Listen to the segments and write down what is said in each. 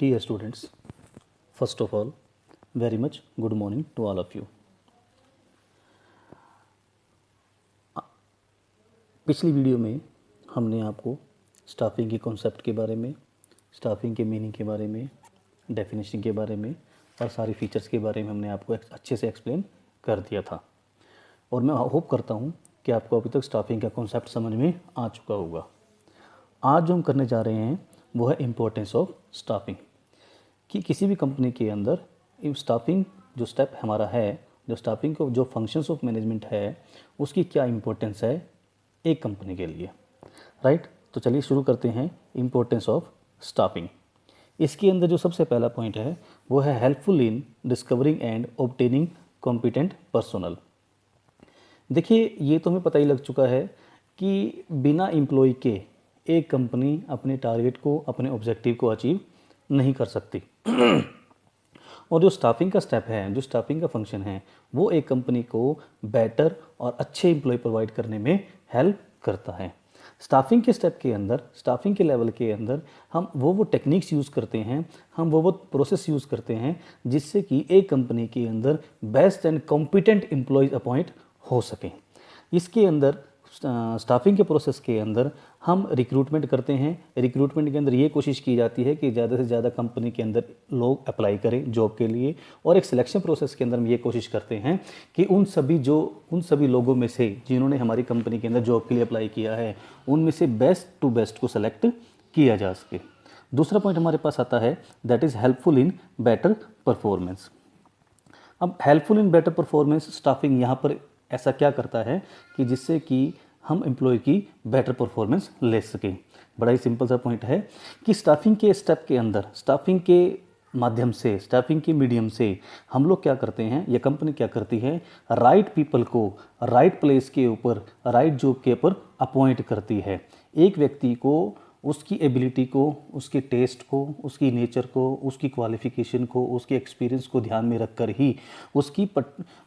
Dear students, first of all, very much good morning to all of you. पिछली video में हमने आपको staffing के कॉन्सेप्ट के बारे में, स्टाफिंग के मीनिंग के बारे में, डेफिनेशन के बारे में और सारी फीचर्स के बारे में हमने आपको अच्छे से एक्सप्लेन कर दिया था और मैं होप करता हूँ कि आपको अभी तक स्टाफिंग का कॉन्सेप्ट समझ में आ चुका होगा। आज जो हम करने जा रहे हैं वो है इम्पोर्टेंस ऑफ स्टाफिंग, कि किसी भी कंपनी के अंदर स्टाफिंग जो स्टेप हमारा है, जो स्टाफिंग को जो फंक्शंस ऑफ मैनेजमेंट है, उसकी क्या इम्पोर्टेंस है एक कंपनी के लिए, राइट। तो चलिए शुरू करते हैं इम्पोर्टेंस ऑफ स्टाफिंग। इसके अंदर जो सबसे पहला पॉइंट है वो है helpful in discovering and obtaining competent personal. देखिए, ये तो हमें पता ही लग चुका है कि बिना एम्प्लॉय के एक कंपनी अपने टारगेट को, अपने ऑब्जेक्टिव को अचीव नहीं कर सकती। और जो स्टाफिंग का स्टेप है, जो स्टाफिंग का फंक्शन है, वो एक कंपनी को बेटर और अच्छे एम्प्लॉय प्रोवाइड करने में हेल्प करता है। स्टाफिंग के स्टेप के अंदर, स्टाफिंग के लेवल के अंदर हम वो टेक्निक्स यूज़ करते हैं, हम वो प्रोसेस यूज़ करते हैं जिससे कि एक कंपनी के अंदर best and competent employees appoint हो सकें। इसके अंदर स्टाफिंग के प्रोसेस के अंदर हम रिक्रूटमेंट करते हैं। रिक्रूटमेंट के अंदर ये कोशिश की जाती है कि ज़्यादा से ज़्यादा कंपनी के अंदर लोग अप्लाई करें जॉब के लिए, और एक सिलेक्शन प्रोसेस के अंदर हम ये कोशिश करते हैं कि उन सभी लोगों में से जिन्होंने हमारी कंपनी के अंदर जॉब के लिए अप्लाई किया है, उनमें से बेस्ट टू बेस्ट को सेलेक्ट किया जा सके। दूसरा पॉइंट हमारे पास आता है that is helpful in better performance. अब helpful in better performance staffing यहाँ पर ऐसा क्या करता है कि जिससे कि हम एम्प्लॉय की बेटर परफॉर्मेंस ले सकें। बड़ा ही सिंपल सा पॉइंट है कि स्टाफिंग के स्टेप के अंदर, स्टाफिंग के माध्यम से, स्टाफिंग के मीडियम से हम लोग क्या करते हैं, या कंपनी क्या करती है, राइट पीपल को राइट प्लेस के ऊपर, राइट जॉब के ऊपर अपॉइंट करती है। एक व्यक्ति को उसकी एबिलिटी को, उसके टेस्ट को, उसकी नेचर को, उसकी क्वालिफिकेशन को, उसके एक्सपीरियंस को ध्यान में रखकर ही उसकी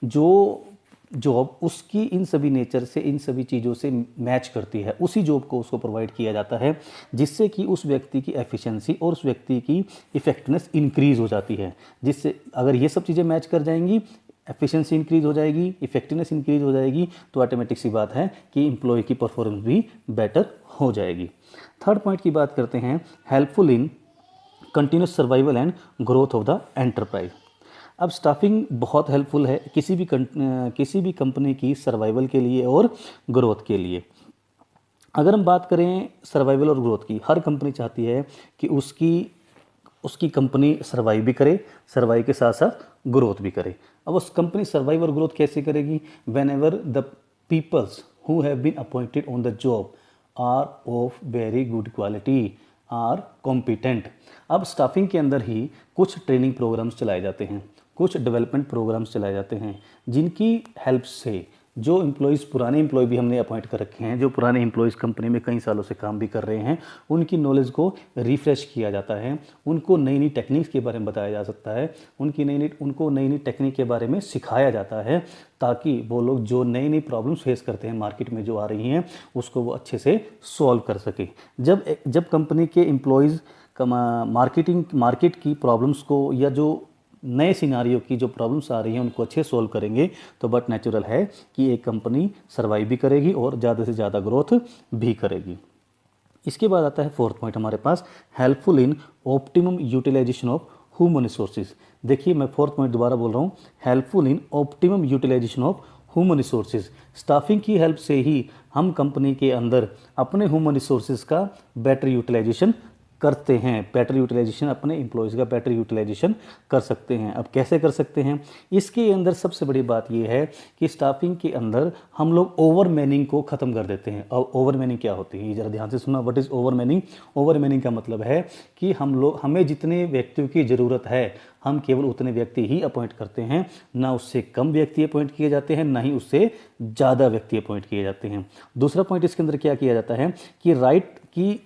जो जॉब उसकी इन सभी नेचर से, इन सभी चीज़ों से मैच करती है, उसी जॉब को उसको प्रोवाइड किया जाता है, जिससे कि उस व्यक्ति की एफिशिएंसी और उस व्यक्ति की इफ़ेक्टिवनेस इंक्रीज़ हो जाती है। जिससे अगर ये सब चीज़ें मैच कर जाएंगी, एफिशिएंसी इंक्रीज़ हो जाएगी, इफ़ेक्टिवनेस इंक्रीज़ हो जाएगी, तो ऑटोमेटिक सी बात है कि एम्प्लॉय की परफॉर्मेंस भी बेटर हो जाएगी। थर्ड पॉइंट की बात करते हैं, helpful in continuous survival and growth of the enterprise. अब स्टाफिंग बहुत हेल्पफुल है किसी भी कंपनी की सर्वाइवल के लिए और ग्रोथ के लिए। अगर हम बात करें सर्वाइवल और ग्रोथ की, हर कंपनी चाहती है कि उसकी कंपनी सर्वाइव भी करे, सर्वाइव के साथ साथ ग्रोथ भी करे। अब उस कंपनी सर्वाइव और ग्रोथ कैसे करेगी? Whenever the peoples who have been appointed on the job are of very good quality, are competent. अब स्टाफिंग के अंदर ही कुछ ट्रेनिंग प्रोग्राम्स चलाए जाते हैं, कुछ डेवलपमेंट प्रोग्राम्स चलाए जाते हैं, जिनकी हेल्प से जो एम्प्लॉयज़, पुराने एम्प्लॉय भी हमने अपॉइंट कर रखे हैं, जो पुराने एम्प्लॉयज़ कंपनी में कई सालों से काम भी कर रहे हैं, उनकी नॉलेज को रिफ़्रेश किया जाता है, उनको नई नई टेक्निक्स के बारे में बताया जा सकता है, उनको नई नई टेक्निक के बारे में सिखाया जाता है, ताकि वो लोग जो नई नई प्रॉब्लम्स फेस करते हैं मार्केट में जो आ रही हैं, उसको वो अच्छे से सॉल्व कर सके। जब कंपनी के एम्प्लॉयज़ मार्केट की प्रॉब्लम्स को, या जो नए सिनारियो की जो प्रॉब्लम्स आ रही हैं, उनको अच्छे सॉल्व करेंगे, तो बट नेचुरल है कि एक कंपनी सर्वाइव भी करेगी और ज़्यादा से ज़्यादा ग्रोथ भी करेगी। इसके बाद आता है फोर्थ पॉइंट हमारे पास, helpful in optimum utilisation of human resources. देखिए, मैं फोर्थ पॉइंट दोबारा बोल रहा हूँ, helpful in optimum utilisation of human resources. Staffing की हेल्प से ही हम कंपनी के अंदर अपने ह्यूमन रिसोर्सेज का बेटर यूटिलाइजेशन करते हैं, बेटर यूटिलाइजेशन, अपने एम्प्लॉयज़ का बेटर यूटिलाइजेशन कर सकते हैं। अब कैसे कर सकते हैं? इसके अंदर सबसे बड़ी बात यह है कि स्टाफिंग के अंदर हम लोग ओवर मैनिंग को ख़त्म कर देते हैं। अब ओवर मैनिंग क्या होती है, ज़रा ध्यान से सुनना। What is over Manning? Over Manning का मतलब है कि हमें जितने व्यक्तियों की ज़रूरत है, हम केवल उतने व्यक्ति ही अपॉइंट करते हैं, ना उससे कम व्यक्ति अपॉइंट किए जाते हैं, ना ही उससे ज़्यादा व्यक्ति अपॉइंट किए जाते हैं। दूसरा पॉइंट इसके अंदर क्या किया जाता है कि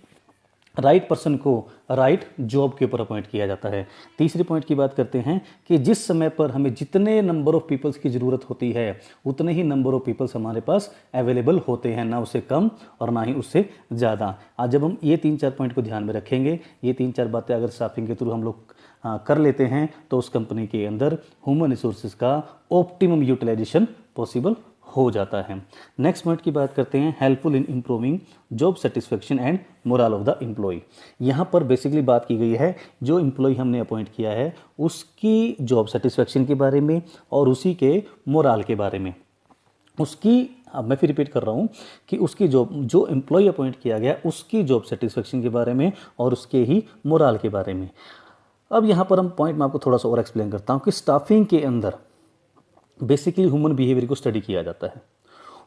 राइट पर्सन को राइट जॉब के ऊपर अपॉइंट किया जाता है। तीसरे पॉइंट की बात करते हैं कि जिस समय पर हमें जितने नंबर ऑफ पीपल्स की ज़रूरत होती है उतने ही नंबर ऑफ पीपल्स हमारे पास अवेलेबल होते हैं, ना उससे कम और ना ही उससे ज़्यादा। आज जब हम ये 3-4 पॉइंट को ध्यान में रखेंगे, ये 3-4 बातें अगर स्टाफिंग के थ्रू हम लोग कर लेते हैं तो उस कंपनी के अंदर ह्यूमन रिसोर्सेज का ऑप्टिमम यूटिलाइजेशन पॉसिबल हो जाता है। नेक्स्ट पॉइंट की बात करते हैं, helpful in improving job satisfaction and morale of the employee. यहाँ पर बेसिकली बात की गई है जो एम्प्लॉय हमने अपॉइंट किया है उसकी जॉब सेटिस्फेक्शन के बारे में और उसी के मोरल के बारे में। उसकी, अब मैं फिर रिपीट कर रहा हूँ कि उसकी जो एम्प्लॉय अपॉइंट किया गया उसकी जॉब सेटिस्फेक्शन के बारे में और उसके ही मोरल के बारे में। अब यहाँ पर हम पॉइंट मैं आपको थोड़ा सा और एक्सप्लेन करता हूँ कि स्टाफिंग के अंदर बेसिकली ह्यूमन बिहेवियर को स्टडी किया जाता है।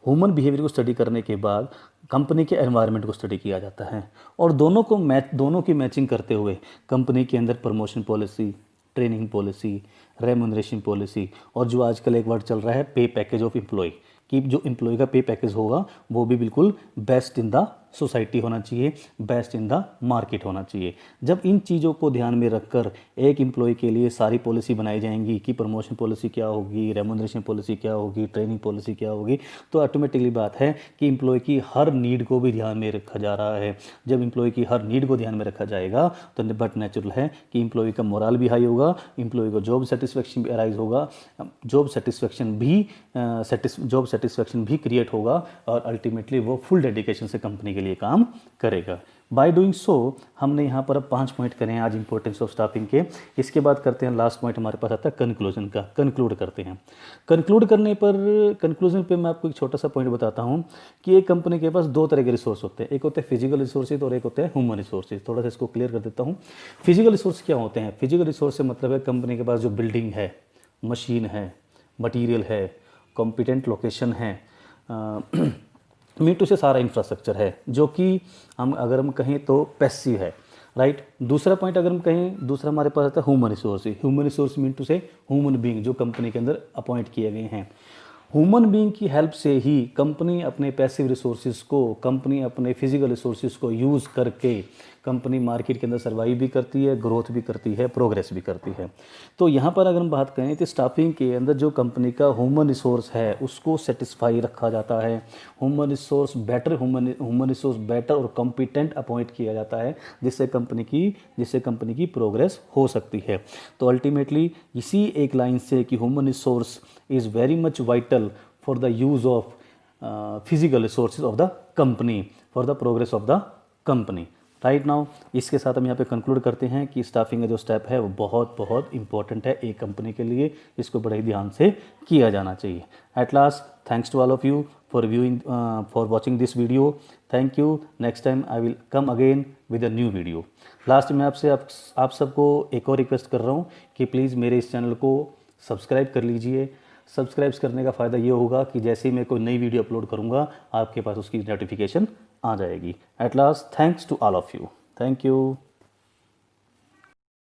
ह्यूमन बिहेवियर को स्टडी करने के बाद कंपनी के एनवायरनमेंट को स्टडी किया जाता है और दोनों की मैचिंग करते हुए कंपनी के अंदर promotion policy, training policy, remuneration policy और जो आजकल एक वर्ड चल रहा है पे पैकेज ऑफ एम्प्लॉय, कि जो एम्प्लॉय का पे पैकेज होगा वो भी बिल्कुल बेस्ट इन द सोसाइटी होना चाहिए, बेस्ट इन द मार्केट होना चाहिए। जब इन चीज़ों को ध्यान में रखकर एक एम्प्लॉय के लिए सारी पॉलिसी बनाई जाएंगी कि प्रमोशन पॉलिसी क्या होगी, रेम्यूनरेशन पॉलिसी क्या होगी, ट्रेनिंग पॉलिसी क्या होगी, तो ऑटोमेटिकली बात है कि एम्प्लॉय की हर नीड को भी ध्यान में रखा जा रहा है। जब एम्प्लॉय की हर नीड को ध्यान में रखा जाएगा तो बट नेचुरल है कि एम्प्लॉय का मोरल भी हाई होगा, एम्प्लॉय को जॉब सेटिस्फेक्शन भी अराइज होगा, जॉब सेटिस्फेक्शन भी क्रिएट होगा और अल्टीमेटली वो फुल डेडिकेशन से कंपनी के लिए काम करेगा। बाय डूइंग सो हमने यहाँ पर अब 5 पॉइंट करें आज इंपॉर्टेंस ऑफ स्टाफिंग के। इसके बाद करते हैं लास्ट पॉइंट हमारे पास आता है कंक्लूजन का। कंक्लूड करते हैं। कंक्लूजन पे मैं आपको एक छोटा सा पॉइंट बताता हूँ कि एक कंपनी के पास 2 तरह के रिसोर्स होते हैं, एक होते हैं फिजिकल रिसोर्सेज और एक होते हैं ह्यूमन रिसोर्सेज। थोड़ा सा इसको क्लियर कर देता हूँ। फिजिकल रिसोर्स क्या होते हैं? फिजिकल रिसोर्स से मतलब है कंपनी के पास जो बिल्डिंग है, मशीन है, मटीरियल है, कॉम्पिटेंट लोकेशन है, मीटू से सारा इंफ्रास्ट्रक्चर है, जो कि हम कहें तो पैसिव है, राइट। दूसरा पॉइंट अगर हम कहें, दूसरा हमारे पास आता है human resource. Human resource me too से ह्यूमन बीइंग जो कंपनी के अंदर अपॉइंट किए गए हैं। ह्यूमन बीइंग की हेल्प से ही कंपनी अपने पैसिव रिसोर्सेज को, कंपनी अपने फिजिकल रिसोर्सेज को यूज़ करके कंपनी मार्केट के अंदर सर्वाइव भी करती है, ग्रोथ भी करती है, प्रोग्रेस भी करती है। तो यहाँ पर अगर हम बात करें तो स्टाफिंग के अंदर जो कंपनी का ह्यूमन रिसोर्स है उसको सेटिस्फाई रखा जाता है। ह्यूमन रिसोर्स बेटर और कॉम्पिटेंट अपॉइंट किया जाता है जिससे कंपनी की प्रोग्रेस हो सकती है। तो अल्टीमेटली इसी एक लाइन से कि human resource is very much vital for the use of physical resources of the company for the progress of the company. Right now इसके साथ हम यहाँ पे कंक्लूड करते हैं कि स्टाफिंग का जो स्टेप है वो बहुत बहुत इंपॉर्टेंट है एक कंपनी के लिए, इसको बड़े ही ध्यान से किया जाना चाहिए। At last thanks to all of you for watching this video. Thank you. Next time I will come again with a new video. Last में आप सबको एक और रिक्वेस्ट कर रहा हूँ कि प्लीज़ मेरे इस चैनल को सब्सक्राइब कर लीजिए। सब्सक्राइब करने का फ़ायदा ये होगा कि जैसे ही मैं कोई नई वीडियो अपलोड करूँगा आपके पास उसकी नोटिफिकेशन आ जाएगी। At last thanks to all of you. Thank you.